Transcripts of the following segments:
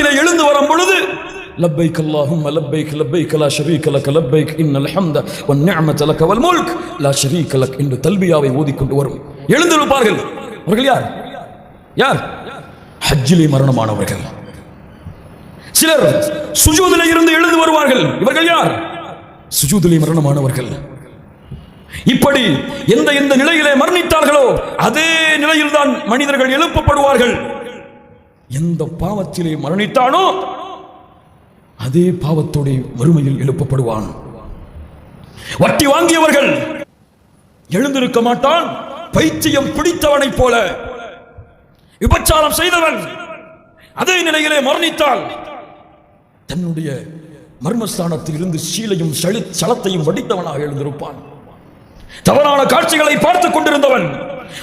நிலையிலே எழுந்து வரும் பொழுது லப்பைக் அல்லாஹும்ம லப்பைக் லப்பைக் லா ஷரீக லக லப்பைக் இன்னல் ஹம்த வன் நிஅமத லக வல் முல்க் லா ஷரீக லக் என்று தல்பியாவை ஓதிக்கொண்டு வரும் எழுந்திருப்பார்கள். அவர்கள் யார்? யார்? ஹஜ்ஜிலே மரணமானவர்கள். சிலர் சுஜூதிலே இருந்து எழுந்து வருவார்கள். இவர்கள் யார்? சுஜூதிலே மரணமானவர்கள். இப்படி எந்த எந்த நிலையிலே மரணித்தார்களோ அதே நிலையில் தான் மனிதர்கள் எழுப்பப்படுவார்கள். எந்த பாவத்திலே மரணித்தானோ அதே பாவத்தோடு மறுமையில் எழுப்பப்படுவான். வட்டி வாங்கியவர்கள் எழுந்திருக்க மாட்டான். பைத்தியம் பிடித்தவனைப் போல விபச்சாரம் செய்தவன் அதே நிலையிலே மரணித்தால் தன்னுடைய மர்மஸ்தானத்தில் இருந்து சீலையும் சலத்தையும் வடித்தவனாக எழுந்திருப்பான். தவறான காட்சிகளை பார்த்துக் கொண்டிருந்தவன்,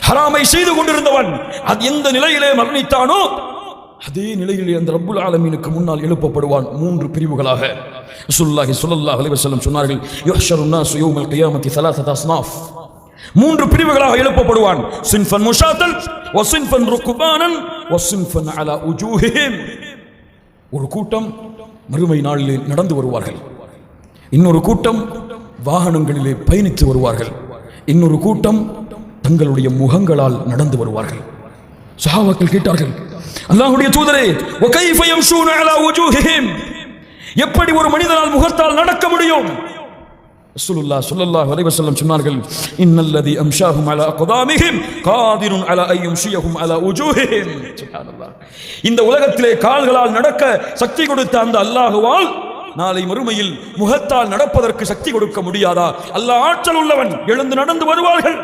ஹராமை செய்து கொண்டிருந்தவன் அது எந்த நிலையிலே மரணித்தானோ அதே நிலையிலே அந்த ரப்புல் ஆலமீனுக்கு முன்னால் எழுப்பப்படுவான். 3 பிரிவுகளாக ரசூலுல்லாஹி ஸல்லல்லாஹு அலைஹி வஸல்லம் சொன்னார்கள், யுஹ்ஷரு நாஸு யௌமல் கியாமத்தி 3 அஸ்னாஃப். 3 பிரிவுகளாக எழுப்பப்படுவான். சின்ஃபன் முஷாத்தல் வ சின்ஃபன் ருக்பானன் வ சின்ஃபன் அலா உஜூஹிஹிம். ஒரு கூட்டம் மறுமை நாளிலே நடந்து வருவார்கள். இன்னொரு கூட்டம் வாகனங்களிலே பயணித்து வருவார்கள். இன்னொரு கூட்டம் தங்களுடைய முகங்களால் நடந்து வருவார்கள். சஹாபாக்கள் கேட்டார்கள், அல்லாஹ்வுடைய தூதரே, வ கைஃப யம்ஷூன அலா உஜூஹிஹிம், எப்படி ஒரு மனிதனால் முகத்தால் நடக்க முடியும்? ரசூலுல்லாஹ் ஸல்லல்லாஹு அலைஹி வஸல்லம் சொன்னார்கள், இன்னல்லதி அம்ஷாஹும் அலா அக்தாமிஹிம் காதிருன் அலா அய்யும்ஷியஹும் அலா உஜூஹிஹிம். சுப்ஹானல்லாஹ். இந்த உலகத்திலே கால்களால் நடக்க சக்தி கொடுத்த அந்த அல்லாஹ்வால் நாளை மறுமையில் முகத்தால் நடப்பதற்கு சக்தி கொடுக்க முடியாதா? அல்லாஹ் ஆற்றல் உள்ளவன். எழுந்து நடந்து வருவார்கள்.